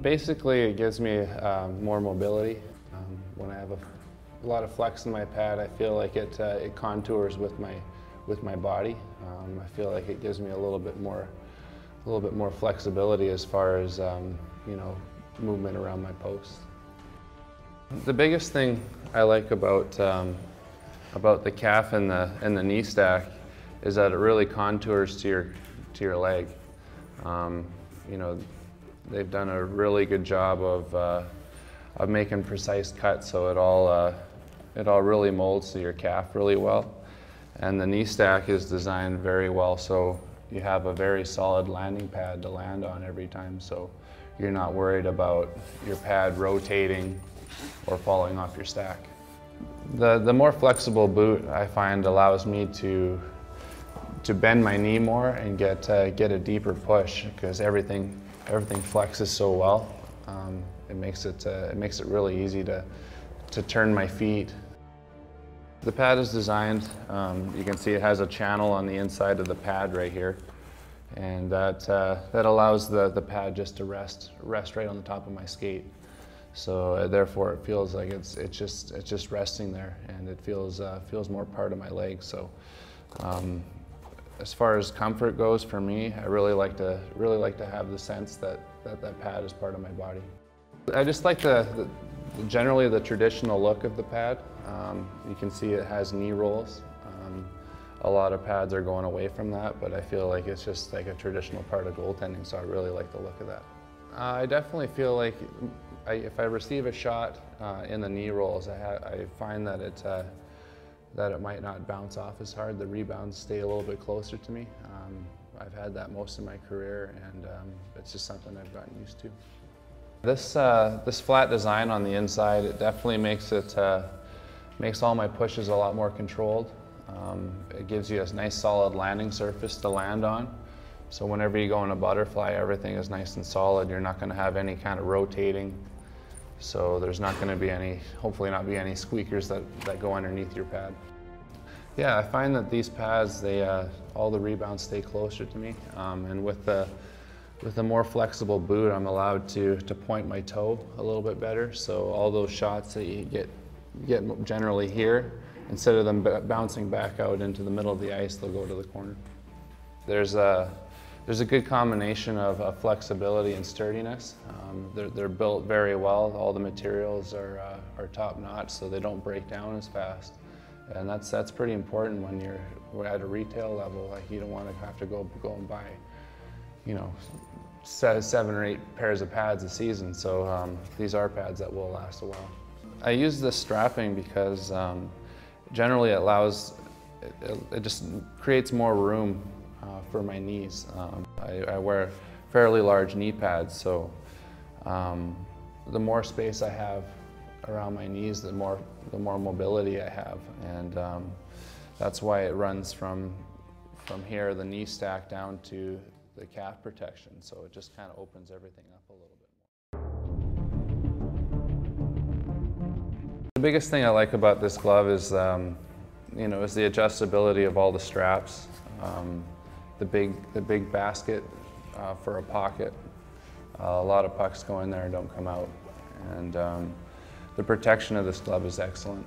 Basically, it gives me more mobility. When I have a lot of flex in my pad, I feel like it contours with my body. I feel like it gives me a little bit more flexibility as far as you know, movement around my post. The biggest thing I like about the calf and the knee stack is that it really contours to your leg. You know, they've done a really good job of making precise cuts, so it all really molds to your calf really well. And the knee stack is designed very well, so you have a very solid landing pad to land on every time, so you're not worried about your pad rotating or falling off your stack. The more flexible boot, I find, allows me to bend my knee more and get a deeper push, because everything flexes so well. It makes it really easy to turn my feet. The pad is designed, you can see it has a channel on the inside of the pad right here, and that allows the pad just to rest right on the top of my skate. So therefore it feels like it's just resting there, and it feels more part of my leg. So as far as comfort goes for me, I really like to have the sense that pad is part of my body. I just like generally the traditional look of the pad. You can see it has knee rolls. A lot of pads are going away from that, but I feel like it's just like a traditional part of goaltending, so I really like the look of that. I definitely feel like if I receive a shot in the knee rolls, I find that it might not bounce off as hard. The rebounds stay a little bit closer to me. I've had that most of my career, and it's just something I've gotten used to. This flat design on the inside, it definitely makes all my pushes a lot more controlled. It gives you a nice solid landing surface to land on. So whenever you go in a butterfly, everything is nice and solid. You're not going to have any kind of rotating. So there's not going to be hopefully not be any squeakers that go underneath your pad. Yeah, I find that these pads, all the rebounds stay closer to me. And with the more flexible boot, I'm allowed to point my toe a little bit better. So all those shots that you get generally here, instead of them bouncing back out into the middle of the ice, they'll go to the corner. There's a good combination of flexibility and sturdiness. They're built very well. All the materials are top-notch, so they don't break down as fast. And that's pretty important when you're at a retail level. Like, you don't want to have to go and buy, you know, 7 or 8 pairs of pads a season. So these are pads that will last a while. I use this strapping because generally it just creates more room for my knees. I wear fairly large knee pads, so the more space I have around my knees, the more mobility I have, and that's why it runs from here, the knee stack, down to the calf protection. So it just kind of opens everything up a little bit more. The biggest thing I like about this glove is, you know, is the adjustability of all the straps. The big basket for a pocket. A lot of pucks go in there and don't come out. And the protection of this glove is excellent.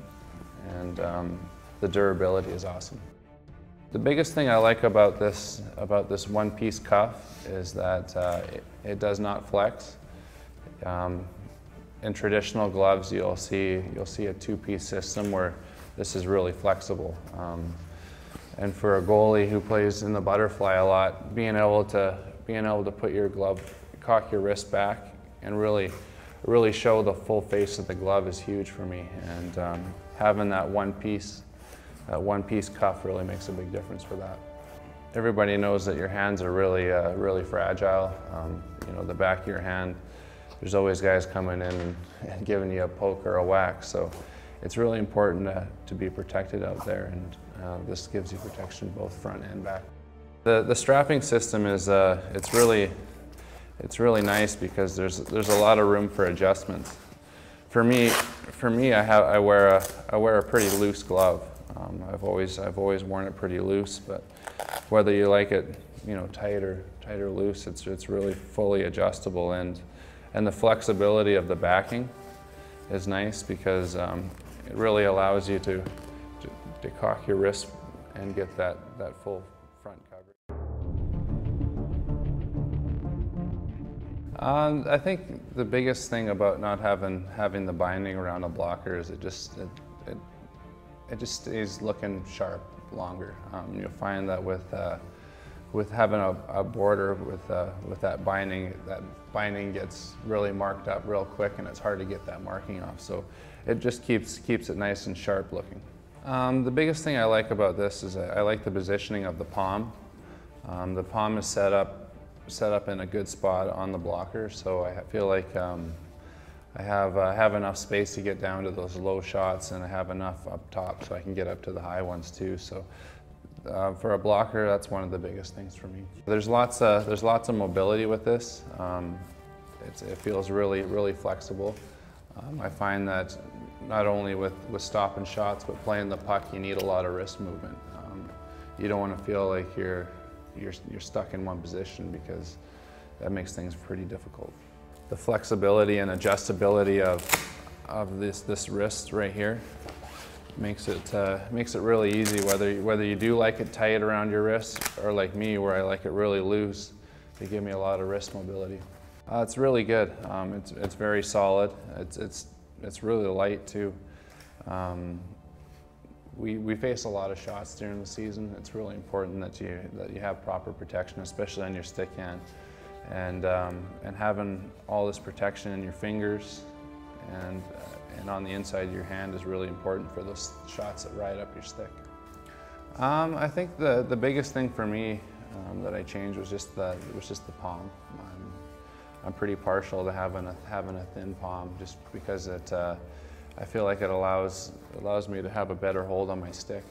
And the durability is awesome. The biggest thing I like about this one-piece cuff is that it does not flex. In traditional gloves, you'll see a two-piece system where this is really flexible. And for a goalie who plays in the butterfly a lot, being able to put your glove, cock your wrist back, and really show the full face of the glove is huge for me. And having that one piece cuff really makes a big difference for that. Everybody knows that your hands are really fragile. You know, the back of your hand, there's always guys coming in and giving you a poke or a whack. So it's really important to be protected out there, and this gives you protection both front and back. The strapping system is it's really nice because there's a lot of room for adjustments. For me, I wear a pretty loose glove. I've always worn it pretty loose, but whether you like it, you know, tight or loose, it's really fully adjustable, and And the flexibility of the backing is nice because it really allows you to cock your wrist and get that full front coverage. I think the biggest thing about not having the binding around a blocker is it just stays looking sharp longer. You'll find that with having a border with that binding gets really marked up real quick, and it's hard to get that marking off. So it just keeps it nice and sharp looking. The biggest thing I like about this is I like the positioning of the palm. The palm is set up in a good spot on the blocker, so I feel like I have enough space to get down to those low shots, and I have enough up top so I can get up to the high ones too. So for a blocker, that's one of the biggest things for me. There's lots of mobility with this. It feels really flexible. I find that not only with stopping shots, but playing the puck, you need a lot of wrist movement. You don't want to feel like you're stuck in one position, because that makes things pretty difficult. The flexibility and adjustability of this wrist right here makes it really easy, whether you do like it tight around your wrist, or like me, where I like it really loose. They give me a lot of wrist mobility. It's really good. It's very solid. It's really light too. We face a lot of shots during the season. It's really important that you have proper protection, especially on your stick hand, and having all this protection in your fingers and on the inside of your hand is really important for those shots that ride up your stick. I think the biggest thing for me that I changed was just the palm. I'm pretty partial to having a thin palm, just because I feel like it allows me to have a better hold on my stick.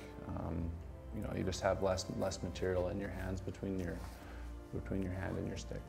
You just have less material in your hands between your hand and your stick.